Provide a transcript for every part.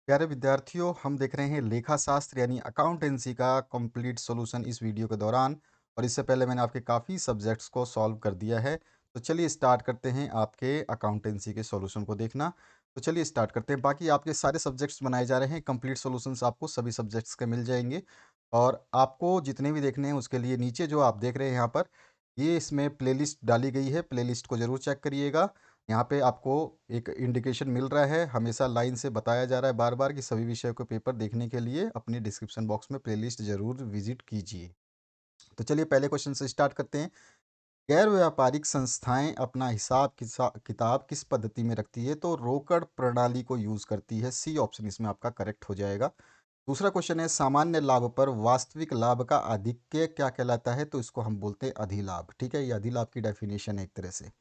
प्यारे विद्यार्थियों, हम देख रहे हैं लेखा शास्त्र यानी अकाउंटेंसी का कंप्लीट सॉल्यूशन इस वीडियो के दौरान। और इससे पहले मैंने आपके काफ़ी सब्जेक्ट्स को सॉल्व कर दिया है। तो चलिए स्टार्ट करते हैं आपके अकाउंटेंसी के सॉल्यूशन को देखना। तो चलिए स्टार्ट करते हैं। बाकी आपके सारे सब्जेक्ट्स बनाए जा रहे हैं, कंप्लीट सॉल्यूशंस आपको सभी सब्जेक्ट्स के मिल जाएंगे। और आपको जितने भी देखने हैं उसके लिए नीचे जो आप देख रहे हैं यहाँ पर, ये इसमें प्लेलिस्ट डाली गई है। प्लेलिस्ट को ज़रूर चेक करिएगा। यहाँ पे आपको एक इंडिकेशन मिल रहा है, हमेशा लाइन से बताया जा रहा है बार बार कि सभी विषयों के पेपर देखने के लिए अपनी डिस्क्रिप्शन बॉक्स में प्लेलिस्ट जरूर विजिट कीजिए। तो चलिए पहले क्वेश्चन से स्टार्ट करते हैं। गैर व्यापारिक संस्थाएं अपना किताब किस पद्धति में रखती है? तो रोकड़ प्रणाली को यूज करती है। सी ऑप्शन इसमें आपका करेक्ट हो जाएगा। दूसरा क्वेश्चन है, सामान्य लाभ पर वास्तविक लाभ का आधिक्य क्या कहलाता है? तो इसको हम बोलते हैं अधिलाभ। ठीक है, ये अधिलाभ की डेफिनेशन है एक तरह से।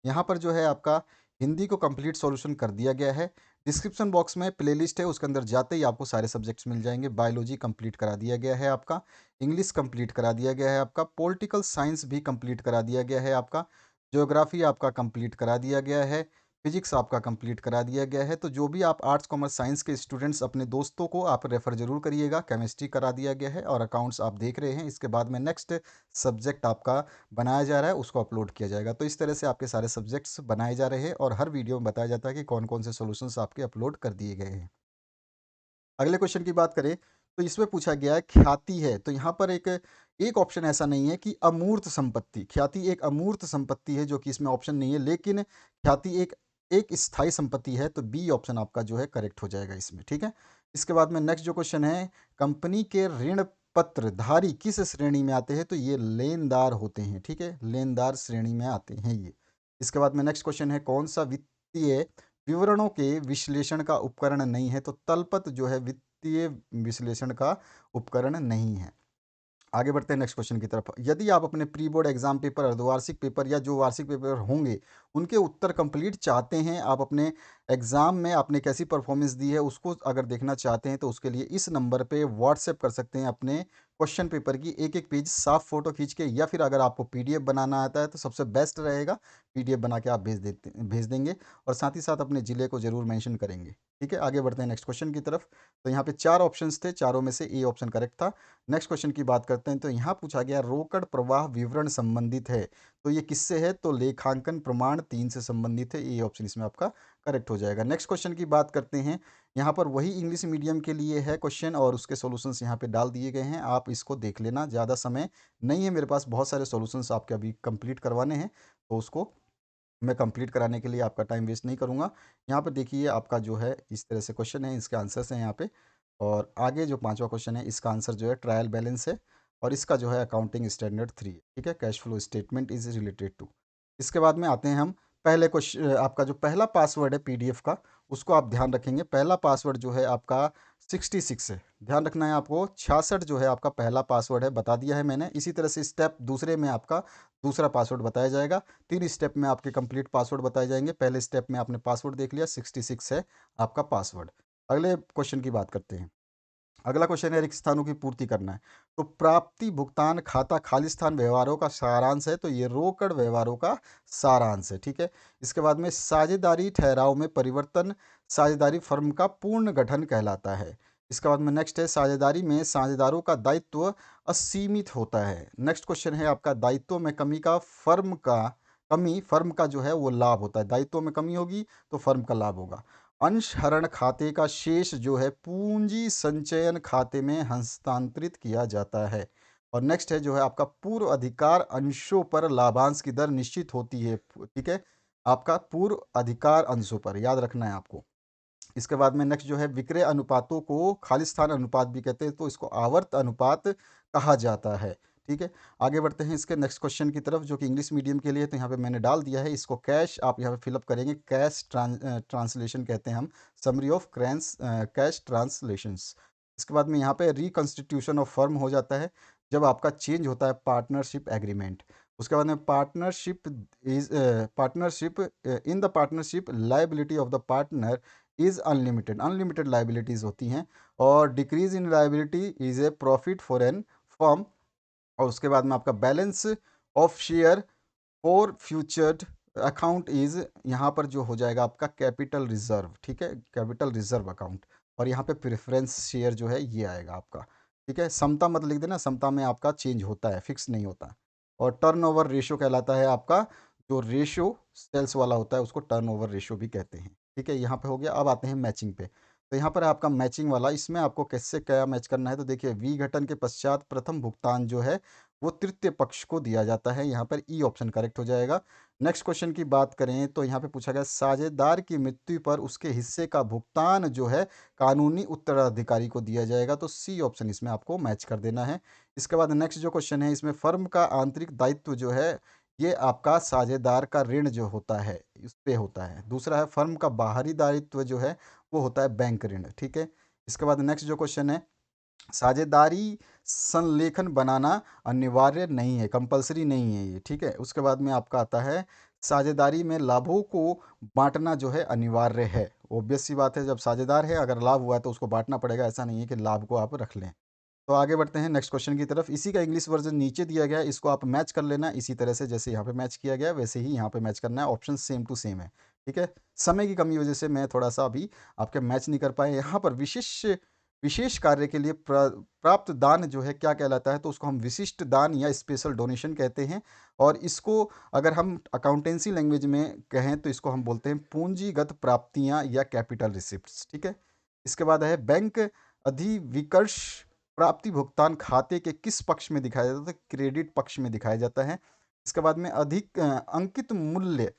यहाँ पर जो है आपका हिंदी को कंप्लीट सॉल्यूशन कर दिया गया है। डिस्क्रिप्शन बॉक्स में प्लेलिस्ट है, उसके अंदर जाते ही आपको सारे सब्जेक्ट्स मिल जाएंगे। बायोलॉजी कंप्लीट करा दिया गया है आपका, इंग्लिश कंप्लीट करा दिया गया है आपका, पॉलिटिकल साइंस भी कंप्लीट करा दिया गया है आपका, ज्योग्राफी आपका कंप्लीट करा दिया गया है, फिजिक्स आपका कंप्लीट करा दिया गया है। तो जो भी आप आर्ट्स कॉमर्स साइंस के स्टूडेंट्स, अपने दोस्तों को आप रेफ़र ज़रूर करिएगा। केमिस्ट्री करा दिया गया है और अकाउंट्स आप देख रहे हैं। इसके बाद में नेक्स्ट सब्जेक्ट आपका बनाया जा रहा है, उसको अपलोड किया जाएगा। तो इस तरह से आपके सारे सब्जेक्ट्स बनाए जा रहे हैं और हर वीडियो में बताया जाता है कि कौन कौन से सॉल्यूशंस आपके अपलोड कर दिए गए हैं। अगले क्वेश्चन की बात करें तो इसमें पूछा गया है ख्याति है। तो यहाँ पर एक एक ऑप्शन ऐसा नहीं है कि अमूर्त संपत्ति, ख्याति एक अमूर्त संपत्ति है जो कि इसमें ऑप्शन नहीं है, लेकिन ख्याति एक एक स्थायी संपत्ति है। तो बी ऑप्शन आपका जो है करेक्ट हो जाएगा इसमें। ठीक है, इसके बाद में नेक्स्ट जो क्वेश्चन है, कंपनी के ऋण पत्रधारी किस श्रेणी में आते हैं? तो ये लेनदार होते हैं। ठीक है, लेनदार श्रेणी में आते हैं ये। इसके बाद में नेक्स्ट क्वेश्चन है, कौन सा वित्तीय विवरणों के विश्लेषण का उपकरण नहीं है? तो तलपट जो है वित्तीय विश्लेषण का उपकरण नहीं है। आगे बढ़ते हैं नेक्स्ट क्वेश्चन की तरफ। यदि आप अपने प्री बोर्ड एग्जाम पेपर, अर्धवार्षिक पेपर या जो वार्षिक पेपर होंगे उनके उत्तर कंप्लीट चाहते हैं, आप अपने एग्जाम में आपने कैसी परफॉर्मेंस दी है उसको अगर देखना चाहते हैं, तो उसके लिए इस नंबर पे व्हाट्सएप कर सकते हैं अपने क्वेश्चन पेपर की एक एक पेज साफ फोटो खींच के, या फिर अगर आपको पीडीएफ बनाना आता है तो सबसे बेस्ट रहेगा, पीडीएफ बना के आप भेज देंगे। और साथ ही साथ अपने ज़िले को ज़रूर मेंशन करेंगे। ठीक है, आगे बढ़ते हैं नेक्स्ट क्वेश्चन की तरफ। तो यहाँ पे 4 ऑप्शंस थे, चारों में से ए ऑप्शन करेक्ट था। नेक्स्ट क्वेश्चन की बात करते हैं। तो यहाँ पूछा गया रोकड़ प्रवाह विवरण संबंधित है, तो ये किससे है? तो लेखांकन प्रमाण 3 से संबंधित है। ए ऑप्शन इसमें आपका करेक्ट हो जाएगा। नेक्स्ट क्वेश्चन की बात करते हैं। यहाँ पर वही इंग्लिश मीडियम के लिए है क्वेश्चन और उसके सॉल्यूशंस यहाँ पे डाल दिए गए हैं, आप इसको देख लेना। ज़्यादा समय नहीं है मेरे पास, बहुत सारे सॉल्यूशंस आपके अभी कंप्लीट करवाने हैं, तो उसको मैं कंप्लीट कराने के लिए आपका टाइम वेस्ट नहीं करूँगा। यहाँ पर देखिए आपका जो है इस तरह से क्वेश्चन है, इसके आंसर्स हैं यहाँ पे। और आगे जो 5वां क्वेश्चन है, इसका आंसर जो है ट्रायल बैलेंस है और इसका जो है अकाउंटिंग स्टैंडर्ड 3 है। ठीक है, cash flow statement is related to. इसके बाद में आते हैं हम पहले क्वेश्चन। आपका जो पहला पासवर्ड है पीडीएफ का, उसको आप ध्यान रखेंगे। पहला पासवर्ड जो है आपका 66 है, ध्यान रखना है आपको। 66 जो है आपका पहला पासवर्ड है, बता दिया है मैंने। इसी तरह से स्टेप दूसरे में आपका दूसरा पासवर्ड बताया जाएगा। 3 स्टेप में आपके कंप्लीट पासवर्ड बताए जाएंगे। पहले स्टेप में आपने पासवर्ड देख लिया, 66 है आपका पासवर्ड। अगले क्वेश्चन की बात करते हैं। अगला क्वेश्चन है, रिक्त स्थानों की पूर्ति करना है। तो प्राप्ति भुगतान खाता खालिस्तान व्यवहारों का सारांश है, तो ये रोकड़ व्यवहारों का सारांश है। ठीक है, इसके बाद में साझेदारी ठहराव में परिवर्तन साझेदारी फर्म का पूर्ण गठन कहलाता है। इसके बाद में नेक्स्ट है, साझेदारी में साझेदारों का दायित्व असीमित होता है। नेक्स्ट क्वेश्चन है आपका, दायित्व में कमी फर्म का जो है वो लाभ होता है। दायित्व में कमी होगी तो फर्म का लाभ होगा। अंशहरण खाते का शेष जो है पूंजी संचयन खाते में हस्तांतरित किया जाता है। और नेक्स्ट है जो है आपका पूर्व अधिकार अंशों पर लाभांश की दर निश्चित होती है। ठीक है, आपका पूर्व अधिकार अंशों पर याद रखना है आपको। इसके बाद में नेक्स्ट जो है, विक्रय अनुपातों को खालिस्तान अनुपात भी कहते हैं, तो इसको आवर्त अनुपात कहा जाता है। ठीक है, आगे बढ़ते हैं इसके नेक्स्ट क्वेश्चन की तरफ, जो कि इंग्लिश मीडियम के लिए। तो यहाँ पे मैंने डाल दिया है इसको, कैश आप यहाँ पे फिलअप करेंगे। कैश ट्रांसलेशन कहते हैं हम, समरी ऑफ कैश ट्रांसलेशंस। इसके बाद में यहाँ पे रिकंस्टिट्यूशन ऑफ फर्म हो जाता है जब आपका चेंज होता है पार्टनरशिप एग्रीमेंट। उसके बाद में partnership in the partnership liability of the partner is unlimited, unlimited liabilities होती हैं। और decrease in liability is a profit for an firm. और उसके बाद में आपका balance of share for futured account is, यहाँ पर जो हो जाएगा आपका कैपिटल रिजर्व। ठीक है, कैपिटल रिजर्व अकाउंट। और यहाँ पे प्रेफ़रेंस शेयर जो है ये आएगा आपका, ठीक है? समता मत लिख देना, समता में आपका चेंज होता है, फिक्स नहीं होता। और टर्नओवर रेशियो कहलाता है आपका, जो रेशियो सेल्स वाला होता है उसको टर्नओवर रेशियो भी कहते हैं, ठीक है? यहाँ पे हो गया। अब आते हैं मैचिंग पे। तो यहाँ पर है आपका मैचिंग वाला, इसमें आपको कैसे क्या मैच करना है, तो देखिए विघटन के पश्चात प्रथम भुगतान जो है वो तृतीय पक्ष को दिया जाता है, यहाँ पर ई ऑप्शन करेक्ट हो जाएगा। नेक्स्ट क्वेश्चन की बात करें तो यहाँ पे पूछा गया साझेदार की मृत्यु पर उसके हिस्से का भुगतान जो है कानूनी उत्तराधिकारी को दिया जाएगा, तो सी ऑप्शन इसमें आपको मैच कर देना है। इसके बाद नेक्स्ट जो क्वेश्चन है, इसमें फर्म का आंतरिक दायित्व जो है ये आपका साझेदार का ऋण जो होता है इस पे होता है। दूसरा है फर्म का बाहरी दायित्व जो है वो होता है बैंक ऋण, ठीक है। इसके बाद नेक्स्ट जो क्वेश्चन है, साझेदारी संलेखन बनाना अनिवार्य नहीं है, कंपल्सरी नहीं है ये, ठीक है। उसके बाद में आपका आता है साझेदारी में लाभों को बांटना जो है अनिवार्य है। ऑब्वियस सी बात है, जब साझेदार है अगर लाभ हुआ है तो उसको बांटना पड़ेगा, ऐसा नहीं है कि लाभ को आप रख लें। तो आगे बढ़ते हैं नेक्स्ट क्वेश्चन की तरफ। इसी का इंग्लिश वर्जन नीचे दिया गया है, इसको आप मैच कर लेना इसी तरह से जैसे यहाँ पे मैच किया गया है, वैसे ही यहाँ पे मैच करना है। ऑप्शन सेम टू सेम है, ठीक है। समय की कमी वजह से मैं थोड़ा सा अभी आपके मैच नहीं कर पाए। यहाँ पर विशेष विशेष कार्य के लिए प्राप्त दान जो है क्या कहलाता है, तो उसको हम विशिष्ट दान या स्पेशल डोनेशन कहते हैं। और इसको अगर हम अकाउंटेंसी लैंग्वेज में कहें तो इसको हम बोलते हैं पूंजीगत प्राप्तियां या कैपिटल रिसिप्ट्स, ठीक है। इसके बाद है बैंक अधिविकर्ष प्राप्ति भुगतान खाते के किस पक्ष में दिखाया जाता है, तो क्रेडिट पक्ष में दिखाया जाता है। इसके बाद में अधिक अंकित मूल्य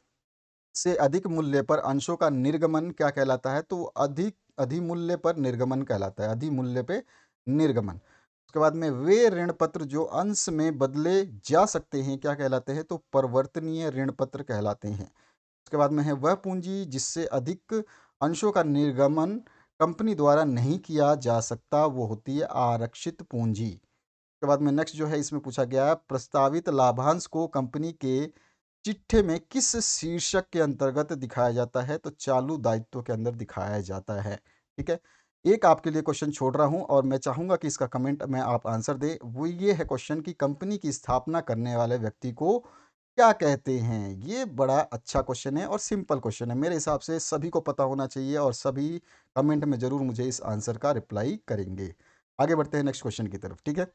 से अधिक मूल्य पर अंशों का निर्गमन क्या कहलाता है, तो अधिक अधिमूल्य पर निर्गमन कहलाता है, अधिमूल्य पे निर्गमन। उसके बाद में वे ऋण पत्र जो अंश में बदले जा सकते हैं क्या कहलाते हैं, तो परिवर्तनीय ऋण पत्र कहलाते हैं। उसके बाद में है वह पूंजी जिससे अधिक अंशों का निर्गमन कंपनी द्वारा नहीं किया जा सकता, वो होती है आरक्षित पूंजी। उसके बाद में नेक्स्ट जो है इसमें पूछा गया है प्रस्तावित लाभांश को कंपनी के चिट्ठे में किस शीर्षक के अंतर्गत दिखाया जाता है, तो चालू दायित्व के अंदर दिखाया जाता है, ठीक है। एक आपके लिए क्वेश्चन छोड़ रहा हूं और मैं चाहूंगा कि इसका कमेंट में आप आंसर दे। वो ये है क्वेश्चन कि कंपनी की स्थापना करने वाले व्यक्ति को क्या कहते हैं। ये बड़ा अच्छा क्वेश्चन है और सिंपल क्वेश्चन है, मेरे हिसाब से सभी को पता होना चाहिए और सभी कमेंट में जरूर मुझे इस आंसर का रिप्लाई करेंगे। आगे बढ़ते हैं नेक्स्ट क्वेश्चन की तरफ, ठीक है।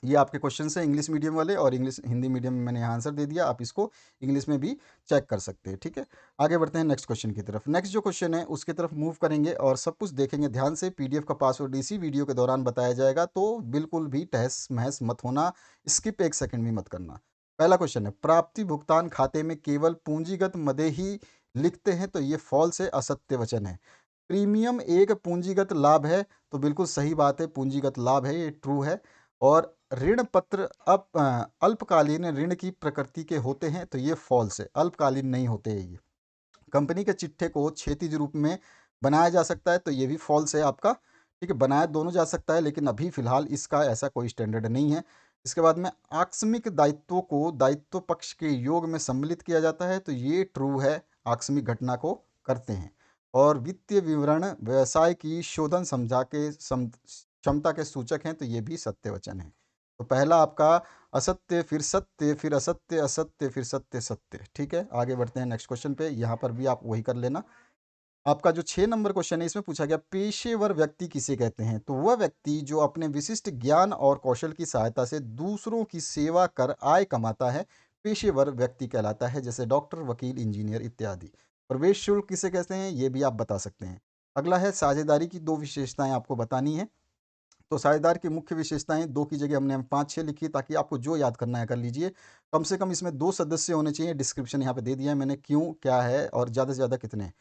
ये आपके क्वेश्चन है इंग्लिश मीडियम वाले, और इंग्लिश हिंदी मीडियम में मैंने यहाँ आंसर दे दिया, आप इसको इंग्लिश में भी चेक कर सकते हैं, ठीक है। आगे बढ़ते हैं नेक्स्ट क्वेश्चन की तरफ। नेक्स्ट जो क्वेश्चन है उसकी तरफ मूव करेंगे और सब कुछ देखेंगे ध्यान से। पीडीएफ का पासवर्ड इसी वीडियो के दौरान बताया जाएगा, तो बिल्कुल भी तहस महस मत होना, स्किप एक सेकंड भी मत करना। पहला क्वेश्चन है प्राप्ति भुगतान खाते में केवल पूंजीगत मदे ही लिखते हैं, तो ये फॉल्स है, असत्य वचन है। प्रीमियम एक पूंजीगत लाभ है, तो बिल्कुल सही बात है, पूंजीगत लाभ है, ये ट्रू है। और ऋण पत्र अल्पकालीन ऋण की प्रकृति के होते हैं, तो ये फॉल्स है, अल्पकालीन नहीं होते हैं ये। कंपनी के चिट्ठे को क्षैतिज रूप में बनाया जा सकता है, तो ये भी फॉल्स है आपका, ठीक है। बनाया दोनों जा सकता है लेकिन अभी फिलहाल इसका ऐसा कोई स्टैंडर्ड नहीं है। इसके बाद में आकस्मिक दायित्वों को दायित्व पक्ष के योग में सम्मिलित किया जाता है, तो ये ट्रू है, आकस्मिक घटना को करते हैं। और वित्तीय विवरण व्यवसाय की शोधन समझा के क्षमता के सूचक हैं, तो ये भी सत्य वचन है। तो पहला आपका असत्य, फिर सत्य, फिर असत्य, असत्य, फिर सत्य, सत्य, ठीक है। आगे बढ़ते हैं नेक्स्ट क्वेश्चन पे, यहाँ पर भी आप वही कर लेना। आपका जो 6 नंबर क्वेश्चन है इसमें पूछा गया पेशेवर व्यक्ति किसे कहते हैं, तो वह व्यक्ति जो अपने विशिष्ट ज्ञान और कौशल की सहायता से दूसरों की सेवा कर आय कमाता है, पेशेवर व्यक्ति कहलाता है, जैसे डॉक्टर, वकील, इंजीनियर इत्यादि। प्रवेश शुल्क किसे कहते हैं ये भी आप बता सकते हैं। अगला है साझेदारी की 2 विशेषताएं आपको बतानी है। तो साझेदार की मुख्य विशेषताएं 2 की जगह हमने 5-6 लिखी, ताकि आपको जो याद करना है कर लीजिए। कम से कम इसमें 2 सदस्य होने चाहिए, डिस्क्रिप्शन यहाँ पे दे दिया है मैंने क्यों, क्या है और ज़्यादा से ज़्यादा कितने।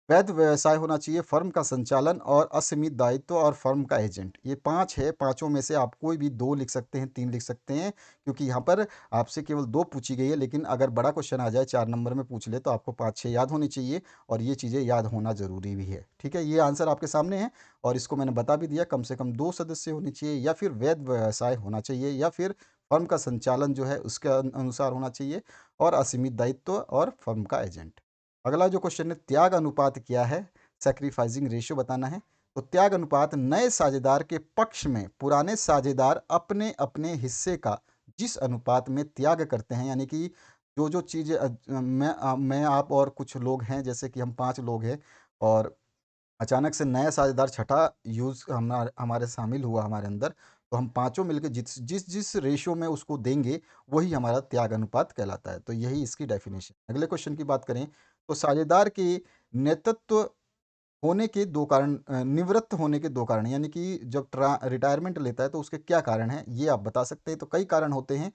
वैध व्यवसाय होना चाहिए, फर्म का संचालन और असीमित दायित्व और फर्म का एजेंट, ये 5 है। पाँचों में से आप कोई भी 2 लिख सकते हैं, 3 लिख सकते हैं, क्योंकि यहाँ पर आपसे केवल 2 पूछी गई है, लेकिन अगर बड़ा क्वेश्चन आ जाए 4 नंबर में पूछ ले तो आपको 5-6 याद होनी चाहिए, और ये चीज़ें याद होना ज़रूरी भी है, ठीक है। ये आंसर आपके सामने है और इसको मैंने बता भी दिया, कम से कम 2 सदस्य होने चाहिए, या फिर वैध व्यवसाय होना चाहिए, या फिर फर्म का संचालन जो है उसके अनुसार होना चाहिए, और असीमित दायित्व और फर्म का एजेंट। अगला जो क्वेश्चन है त्याग अनुपात क्या है, सैक्रिफाइसिंग रेशियो बताना है। तो त्याग अनुपात नए साझेदार के पक्ष में पुराने साझेदार अपने अपने हिस्से का जिस अनुपात में त्याग करते हैं, यानी कि जो जो चीज़ें मैं आप और कुछ लोग हैं, जैसे कि हम 5 लोग हैं और अचानक से नया साझेदार छठा यूज़ हमारे शामिल हुआ हमारे अंदर, तो हम पाँचों मिलके जिस जिस जिस रेशियो में उसको देंगे, वही हमारा त्याग अनुपात कहलाता है। तो यही इसकी डेफिनेशन। अगले क्वेश्चन की बात करें, तो साझेदार के नेतृत्व होने के 2 कारण, निवृत्त होने के 2 कारण, यानी कि जब रिटायरमेंट लेता है तो उसके क्या कारण हैं, ये आप बता सकते हैं। तो कई कारण होते हैं,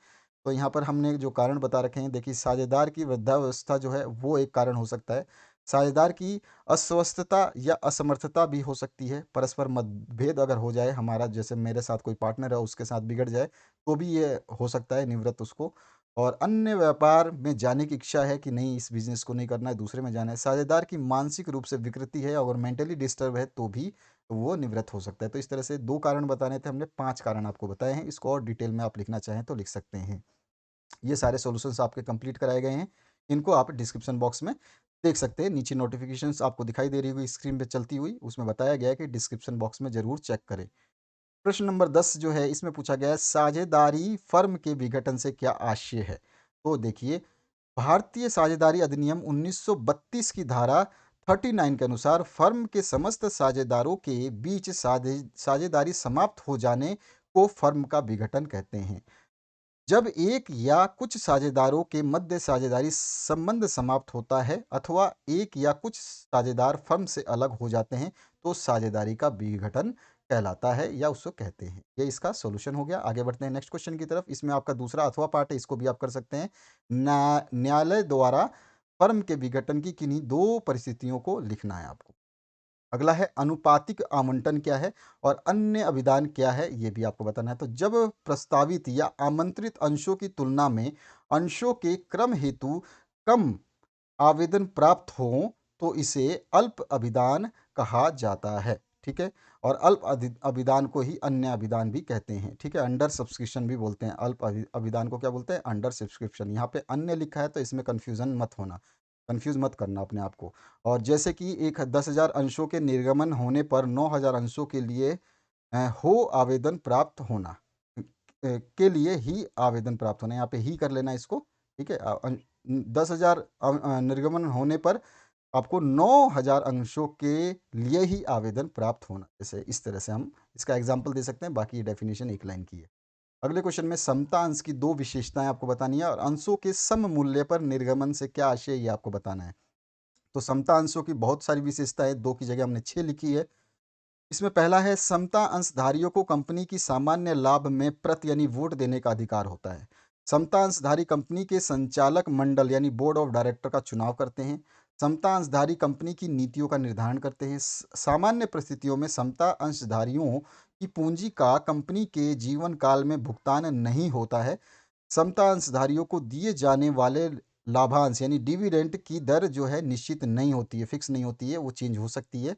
तो यहाँ पर हमने जो कारण बता रखे हैं, देखिए साझेदार की वृद्धावस्था जो है वो एक कारण हो सकता है। साझेदार की अस्वस्थता या असमर्थता भी हो सकती है। परस्पर मतभेद अगर हो जाए हमारा, जैसे मेरे साथ कोई पार्टनर है उसके साथ बिगड़ जाए, तो भी ये हो सकता है निवृत्त उसको। और अन्य व्यापार में जाने की इच्छा है कि नहीं, इस बिज़नेस को नहीं करना है, दूसरे में जाना है। साझेदार की मानसिक रूप से विकृति है और मेंटली डिस्टर्ब है, तो भी वो निवृत्त हो सकता है। तो इस तरह से 2 कारण बताने थे हमने, 5 कारण आपको बताए हैं। इसको और डिटेल में आप लिखना चाहें तो लिख सकते हैं। ये सारे सॉल्यूशंस आपके कंप्लीट कराए गए हैं। इनको आप डिस्क्रिप्शन बॉक्स में देख सकते हैं। नीचे नोटिफ़िकेशंस आपको दिखाई दे रही होगी स्क्रीन पे चलती हुई, उसमें बताया गया है कि डिस्क्रिप्शन बॉक्स में ज़रूर चेक करें। प्रश्न नंबर 10 जो है, इसमें पूछा गया है साझेदारी फर्म के विघटन से क्या आशय है? तो देखिए, भारतीय साझेदारी अधिनियम 1932 की धारा 39 के अनुसार फर्म के समस्त साझेदारों के बीच साझेदारी समाप्त हो जाने को फर्म का विघटन कहते हैं। जब एक या कुछ साझेदारों के मध्य साझेदारी संबंध समाप्त होता है अथवा एक या कुछ साझेदार फर्म से अलग हो जाते हैं, तो साझेदारी का विघटन कहलाता है या उसको कहते हैं। ये इसका सॉल्यूशन हो गया। आगे बढ़ते हैं नेक्स्ट क्वेश्चन की तरफ। इसमें आपका दूसरा अथवा पार्ट है, इसको भी आप कर सकते हैं। न्यायालय द्वारा फर्म के विघटन की किन्हीं 2 परिस्थितियों को लिखना है आपको। अगला है अनुपातिक आवंटन क्या है और अन्य अभिधान क्या है, ये भी आपको बताना है। तो जब प्रस्तावित या आमंत्रित अंशों की तुलना में अंशों के क्रम हेतु कम आवेदन प्राप्त हों, तो इसे अल्प अभिदान कहा जाता है। ठीक है, और अभिदान को ही अन्य अभिदान भी कहते हैं। ठीक है, अंडर सब्सक्रिप्शन भी बोलते हैं। अभिदान को क्या बोलते हैं? Under subscription. यहाँ पे अन्य लिखा है तो इसमें कन्फ्यूज़न मत होना, कन्फ्यूज़ मत करना अपने आप को। और जैसे कि एक 10,000 अंशों के निर्गमन होने पर 9,000 अंशों के लिए हो आवेदन प्राप्त होना, के लिए ही आवेदन प्राप्त होना, यहाँ पे ही कर लेना इसको। ठीक है, 10,000 निर्गमन होने पर आपको 9,000 अंशों के लिए ही आवेदन प्राप्त होना। जैसे इस तरह से हम इसका एग्जाम्पल दे सकते हैं। बाकी ये डेफिनेशन एक लाइन की है। अगले क्वेश्चन में समता अंश की 2 विशेषताएं आपको बतानी है और अंशों के सम मूल्य पर निर्गमन से क्या आशय, ये आपको बताना है। तो समता अंशों की बहुत सारी विशेषताएं, 2 की जगह हमने 6 लिखी है। इसमें पहला है, समता अंशधारियों को कंपनी की सामान्य लाभ में प्रति यानी वोट देने का अधिकार होता है। समता अंशधारी कंपनी के संचालक मंडल यानी बोर्ड ऑफ डायरेक्टर का चुनाव करते हैं। समता अंशधारी कंपनी की नीतियों का निर्धारण करते हैं। सामान्य परिस्थितियों में समता अंशधारियों की पूंजी का कंपनी के जीवन काल में भुगतान नहीं होता है। समता अंशधारियों को दिए जाने वाले लाभांश यानी डिविडेंड की दर जो है निश्चित नहीं होती है, फिक्स नहीं होती है, वो चेंज हो सकती है।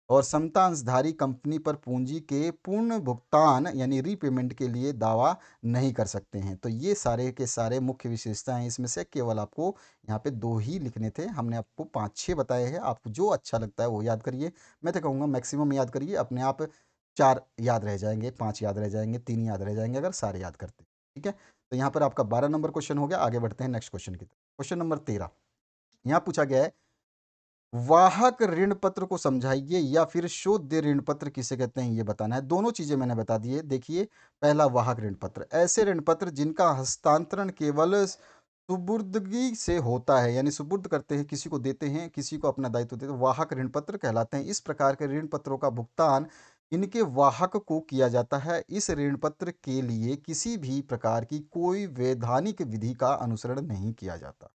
और समता अंशधारी कंपनी पर पूंजी के पूर्ण भुगतान यानी रीपेमेंट के लिए दावा नहीं कर सकते हैं। तो ये सारे के सारे मुख्य विशेषता हैं। इसमें से केवल आपको यहाँ पे 2 ही लिखने थे, हमने आपको 5-6 बताए हैं। आपको जो अच्छा लगता है वो याद करिए। मैं तो कहूँगा मैक्सिमम याद करिए, अपने आप 4 याद रह जाएंगे, 5 याद रह जाएंगे, 3 याद रह जाएंगे अगर सारे याद करते। ठीक है, तो यहाँ पर आपका 12 नंबर क्वेश्चन हो गया। आगे बढ़ते हैं नेक्स्ट क्वेश्चन की तरफ। क्वेश्चन नंबर 13 यहाँ पूछा गया है, वाहक ऋण पत्र को समझाइए या फिर शोध्य ऋण पत्र किसे कहते हैं, ये बताना है। दोनों चीजें मैंने बता दी है। देखिए, पहला वाहक ऋण पत्र, ऐसे ऋण पत्र जिनका हस्तांतरण केवल सुपुर्दगी से होता है, यानी सुपुर्द करते हैं, किसी को देते हैं, किसी को अपना दायित्व देते हैं, वाहक ऋण पत्र कहलाते हैं। इस प्रकार के ऋण पत्रों का भुगतान इनके वाहक को किया जाता है। इस ऋण पत्र के लिए किसी भी प्रकार की कोई वैधानिक विधि का अनुसरण नहीं किया जाता।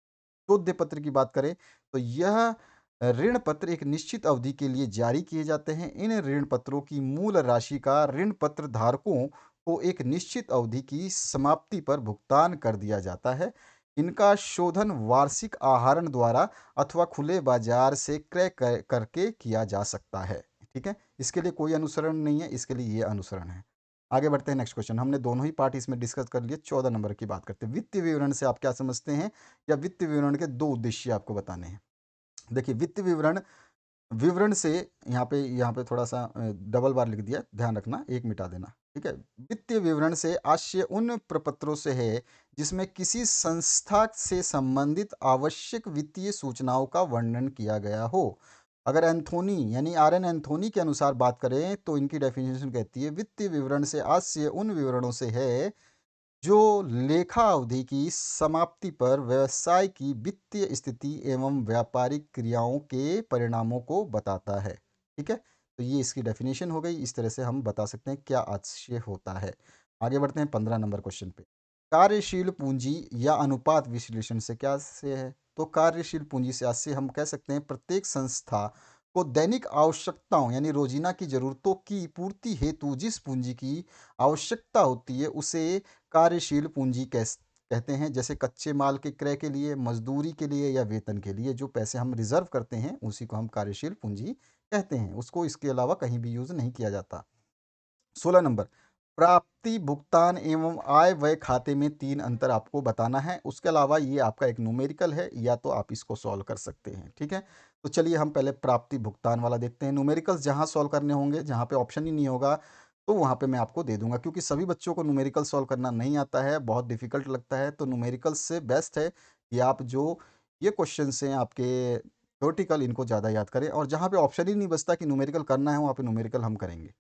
शोध्य पत्र की बात करें तो यह ऋण पत्र एक निश्चित अवधि के लिए जारी किए जाते हैं। इन ऋण पत्रों की मूल राशि का ऋण पत्र धारकों को एक निश्चित अवधि की समाप्ति पर भुगतान कर दिया जाता है। इनका शोधन वार्षिक आहरण द्वारा अथवा खुले बाजार से क्रय करके किया जा सकता है। ठीक है, इसके लिए कोई अनुसरण नहीं है, इसके लिए ये अनुसरण है। आगे बढ़ते हैं नेक्स्ट क्वेश्चन। हमने दोनों ही पार्ट इसमें डिस्कस कर लिए। 14 नंबर की बात करते हैं। वित्तीय विवरण से आप क्या समझते हैं, या वित्तीय विवरण के 2 उद्देश्य आपको बताने हैं। देखिए, वित्तीय विवरण विवरण से यहाँ पे थोड़ा सा डबल बार लिख दिया, ध्यान रखना, एक मिटा देना। ठीक है, वित्तीय विवरण से आशय उन प्रपत्रों से है जिसमें किसी संस्था से संबंधित आवश्यक वित्तीय सूचनाओं का वर्णन किया गया हो। अगर एंथोनी यानी आर एन एंथोनी के अनुसार बात करें तो इनकी डेफिनेशन कहती है वित्तीय विवरण से आशय उन विवरणों से है जो लेखा अवधि की समाप्ति पर व्यवसाय की वित्तीय स्थिति एवं व्यापारिक क्रियाओं के परिणामों को बताता है। ठीक है, तो ये इसकी डेफिनेशन हो गई। इस तरह से हम बता सकते हैं क्या आशय होता है। आगे बढ़ते हैं 15 नंबर क्वेश्चन पे। कार्यशील पूंजी या अनुपात विश्लेषण से क्या आशय है? तो कार्यशील पूंजी से आशय हम कह सकते हैं प्रत्येक संस्था को दैनिक आवश्यकताओं यानी रोजीना की जरूरतों की पूर्ति हेतु जिस पूंजी की आवश्यकता होती है उसे कार्यशील पूंजी कहते हैं। जैसे कच्चे माल के क्रय के लिए, मजदूरी के लिए या वेतन के लिए जो पैसे हम रिजर्व करते हैं उसी को हम कार्यशील पूंजी कहते हैं। उसको इसके अलावा कहीं भी यूज नहीं किया जाता। 16 नंबर, प्राप्ति भुगतान एवं आय व्यय खाते में 3 अंतर आपको बताना है। उसके अलावा ये आपका एक न्यूमेरिकल है या तो आप इसको सॉल्व कर सकते हैं। ठीक है, तो चलिए हम पहले प्राप्ति भुगतान वाला देखते हैं। न्यूमेरिकल्स जहाँ सॉल्व करने होंगे, जहाँ पे ऑप्शन ही नहीं होगा तो वहाँ पे मैं आपको दे दूंगा, क्योंकि सभी बच्चों को न्यूमेरिकल सॉल्व करना नहीं आता है, बहुत डिफिकल्ट लगता है। तो न्यूमेरिकल्स से बेस्ट है कि आप जो ये क्वेश्चन हैं आपके थ्योरेटिकल, इनको ज़्यादा याद करें, और जहाँ पे ऑप्शन ही नहीं बचता कि न्यूमेरिकल करना है वहाँ पे न्यूमेरिकल हम करेंगे।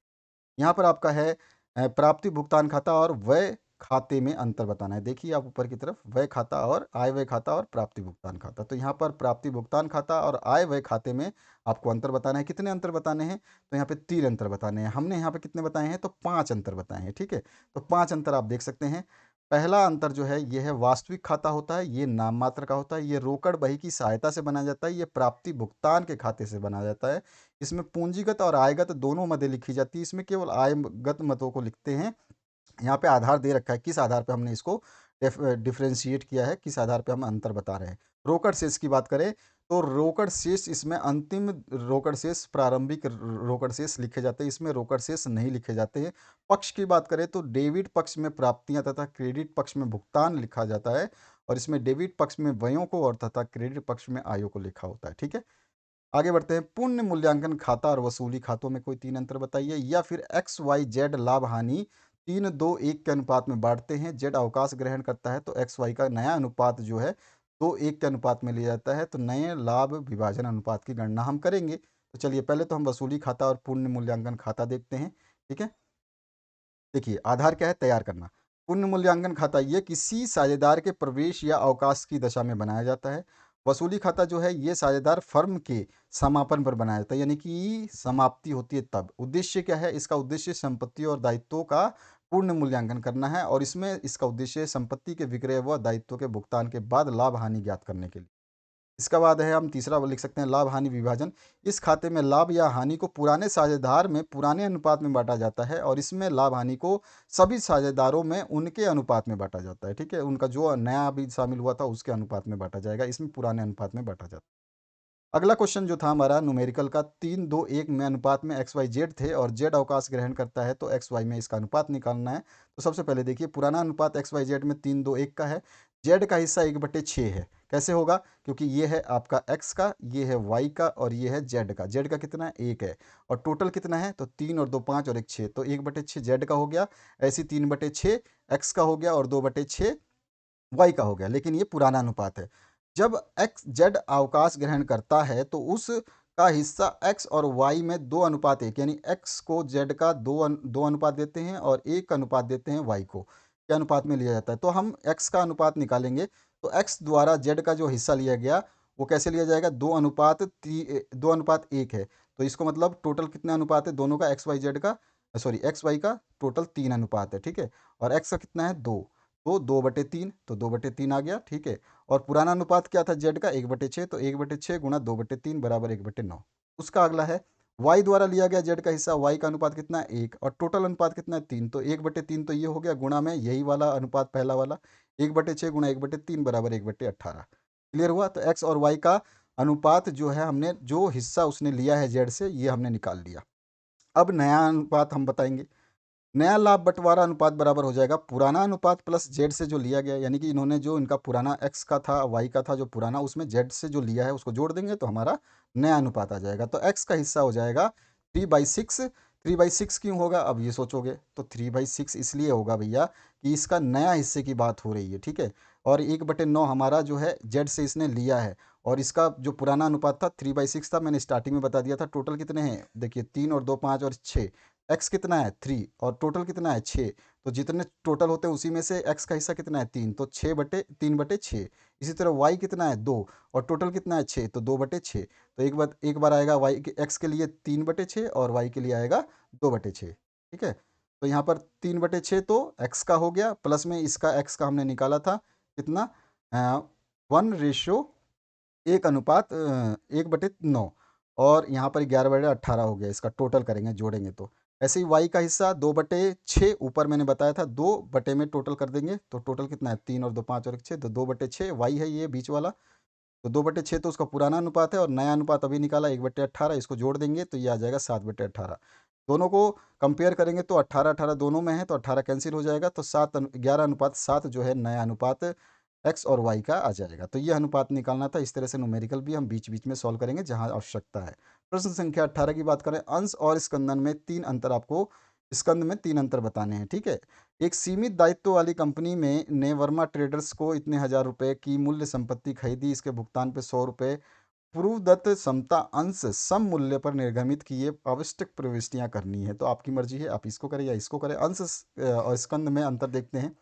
यहाँ पर आपका है प्राप्ति भुगतान खाता और व्यय खाते में अंतर बताना है। देखिए आप ऊपर की तरफ व्यय खाता और आय व्यय खाता और प्राप्ति भुगतान खाता। तो यहाँ पर प्राप्ति भुगतान खाता और आय व्यय खाते में आपको अंतर बताना है। कितने अंतर बताने हैं? तो यहाँ पे 3 अंतर बताने हैं। हमने यहाँ पे कितने बताए हैं? तो 5 अंतर बताए हैं। ठीक है, तो 5 अंतर आप देख सकते हैं। पहला अंतर जो है ये है वास्तविक खाता होता है, ये नाम मात्र का होता है, ये रोकड़ बही की सहायता से बनाया जाता है, ये प्राप्ति भुगतान के खाते से बनाया जाता है। इसमें पूंजीगत और आयगत दोनों मदें लिखी जाती है। इसमें केवल आयगत मतों को लिखते हैं। यहाँ पे आधार दे रखा है, किस आधार पे हमने इसको डिफ्रेंशिएट किया है, किस आधार पे हम अंतर बता रहे हैं। रोकड़ शेष की बात करें तो रोकड़ शेष इसमें अंतिम रोकड़ शेष, प्रारंभिक रोकड़ शेष लिखे जाते हैं, इसमें रोकड़ शेष नहीं लिखे जाते हैं। पक्ष की बात करें तो डेबिट पक्ष में प्राप्तियां तथा क्रेडिट पक्ष में भुगतान लिखा जाता है, और इसमें डेबिट पक्ष में व्ययों को और तथा क्रेडिट पक्ष में आयों को लिखा होता है। ठीक है, आगे बढ़ते हैं। पुण्य मूल्यांकन खाता और वसूली खातों में कोई 3 अंतर बताइए। या फिर एक्स वाई जेड लाभ हानि 3-2-1 के अनुपात में बांटते हैं। जेड अवकाश ग्रहण करता है तो एक्स वाई का नया अनुपात जो है 2-1 के अनुपात में लिया जाता है। तो नए लाभ विभाजन अनुपात की गणना हम करेंगे। तो चलिए पहले तो हम वसूली खाता और पुण्य मूल्यांकन खाता देखते हैं। ठीक है, देखिए आधार क्या है? तैयार करना। पुण्य मूल्यांकन खाता ये किसी साझेदार के प्रवेश या अवकाश की दशा में बनाया जाता है। वसूली खाता जो है ये साझेदार फर्म के समापन पर बनाया जाता है, यानी कि समाप्ति होती है तब। उद्देश्य क्या है इसका? उद्देश्य संपत्ति और दायित्वों का पूर्ण मूल्यांकन करना है, और इसमें इसका उद्देश्य संपत्ति के विक्रय व दायित्वों के भुगतान के बाद लाभ हानि ज्ञात करने के लिए। इसका बाद है हम तीसरा वो लिख सकते हैं लाभ हानि विभाजन। इस खाते में लाभ या हानि को पुराने साझेदार में पुराने अनुपात में बांटा जाता है, और इसमें लाभ हानि को सभी साझेदारों में उनके अनुपात में बांटा जाता है। ठीक है, उनका जो नया अभी शामिल हुआ था उसके अनुपात में बांटा जाएगा, इसमें पुराने अनुपात में बांटा जाता है। अगला क्वेश्चन जो था हमारा न्यूमेरिकल का, 3-2-1 में अनुपात में एक्स वाई जेड थे और जेड अवकाश ग्रहण करता है तो एक्स वाई में इसका अनुपात निकालना है। तो सबसे पहले देखिए पुराना अनुपात एक्स वाई जेड में 3-2-1 का है। जेड का हिस्सा 1/6 है। कैसे होगा? क्योंकि ये है आपका एक्स का, ये है वाई का और ये है जेड का। जेड का कितना है? 1 है। और टोटल कितना है? तो 3 और 2 5 और 1 6, तो 1/6 जेड का हो गया। ऐसी 3/6 एक्स का हो गया और 2/6 वाई का हो गया। लेकिन ये पुराना अनुपात है। जब एक्स जेड अवकाश ग्रहण करता है तो उस का हिस्सा एक्स और वाई में 2:1, यानी एक्स को जेड का दो अनुपात देते हैं और 1 अनुपात देते हैं वाई को, क्या अनुपात में लिया जाता है। तो हम एक्स का अनुपात निकालेंगे तो एक्स द्वारा जेड का जो हिस्सा लिया गया वो कैसे लिया जाएगा? 2:1 है। तो इसको मतलब टोटल कितना अनुपात है दोनों का? एक्स वाई जेड का, सॉरी एक्स वाई का टोटल 3 अनुपात है। ठीक है, और एक्स का कितना है? 2, तो 2/3, तो 2/3 आ गया। ठीक है, और पुराना अनुपात क्या था जेड का? 1/6, तो 1/6 गुणा 2/3 बराबर 1/9। उसका अगला है वाई द्वारा लिया गया जेड का हिस्सा, वाई का अनुपात कितना है? 1, और टोटल अनुपात कितना है? 3, तो 1/3 तो ये हो गया, गुणा में यही वाला अनुपात पहला वाला 1/6 गुणा 1/3 बराबर 1/18। क्लियर हुआ? तो एक्स और वाई का अनुपात जो है, हमने जो हिस्सा उसने लिया है जेड से, ये हमने निकाल लिया। अब नया अनुपात हम बताएंगे। नया लाभ बंटवारा अनुपात बराबर हो जाएगा पुराना अनुपात प्लस जेड से जो लिया गया, यानी कि इन्होंने जो इनका पुराना एक्स का था, वाई का था जो पुराना, उसमें जेड से जो लिया है उसको जोड़ देंगे तो हमारा नया अनुपात आ जाएगा। तो एक्स का हिस्सा हो जाएगा 3/6। 3/6 क्यों होगा? अब ये सोचोगे तो 3/6 इसलिए होगा भैया कि इसका नया हिस्से की बात हो रही है। ठीक है, और 1/9 हमारा जो है जेड से इसने लिया है, और इसका जो पुराना अनुपात था 3/6 था, मैंने स्टार्टिंग में बता दिया था। टोटल कितने हैं, देखिए 3 और 2 5 और 6। एक्स कितना है 3 और टोटल कितना है 6। तो जितने टोटल होते हैं उसी में से एक्स का हिस्सा कितना है 3, तो 6/3/6। इसी तरह वाई कितना है 2 और टोटल कितना है 6, तो 2/6। तो एक बार आएगा वाई के एक्स के लिए 3/6 और वाई के लिए आएगा 2/6। ठीक है, तो यहाँ पर 3/6 तो एक्स का हो गया, प्लस में इसका एक्स का हमने निकाला था कितना, 1:1:9। और यहाँ पर 11/18 हो गया, इसका टोटल करेंगे जोड़ेंगे तो। ऐसे ही वाई का हिस्सा 2/6, ऊपर मैंने बताया था 2 में टोटल कर देंगे तो टोटल कितना है 3 और 2 5 और 1 6, तो 2/6 वाई है ये बीच वाला। तो 2/6 तो उसका पुराना अनुपात है और नया अनुपात अभी निकाला 1/18, इसको जोड़ देंगे तो ये आ जाएगा 7/18। दोनों को कंपेयर करेंगे तो 18-18 दोनों में है तो 18 कैंसिल हो जाएगा, तो 11:7 जो है नया अनुपात एक्स और वाई का आ जाएगा। तो ये अनुपात निकालना था। इस तरह से न्यूमेरिकल भी हम बीच बीच में सॉल्व करेंगे जहाँ आवश्यकता है। प्रश्न संख्या 18 की बात करें, अंश और स्कंदन में 3 अंतर आपको, स्कंद में 3 अंतर बताने हैं। ठीक है, एक सीमित दायित्व वाली कंपनी में ने वर्मा ट्रेडर्स को इतने हजार रुपए की मूल्य संपत्ति खरीदी, इसके भुगतान पे 100 रुपए पूर्वदत्त समता अंश सम मूल्य पर निर्गमित किए आवश्यक प्रविष्टियां करनी है। तो आपकी मर्जी है, आप इसको करें या इसको करें। अंश और स्कंद में अंतर देखते हैं।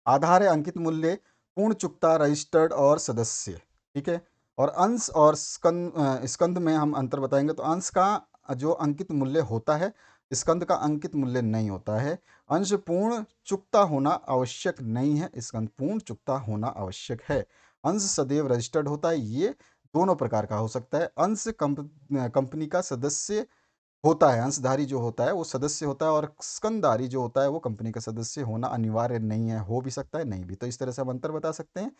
आधार है अंकित मूल्य, पूर्ण चुकता, रजिस्टर्ड और सदस्य। ठीक है, और अंश और स्कंद में हम अंतर बताएंगे। तो अंश का जो अंकित मूल्य होता है, स्कंद का अंकित मूल्य नहीं होता है। अंश पूर्ण चुकता होना आवश्यक नहीं है, स्कंद पूर्ण चुकता होना आवश्यक है। अंश सदैव रजिस्टर्ड होता है, ये दोनों प्रकार का हो सकता है। अंश कंपनी का सदस्य होता है, अंशधारी जो होता है वो सदस्य होता है, और स्कंधारी जो होता है वो कंपनी का सदस्य होना अनिवार्य नहीं है, हो भी सकता है नहीं भी। तो इस तरह से हम अंतर बता सकते हैं।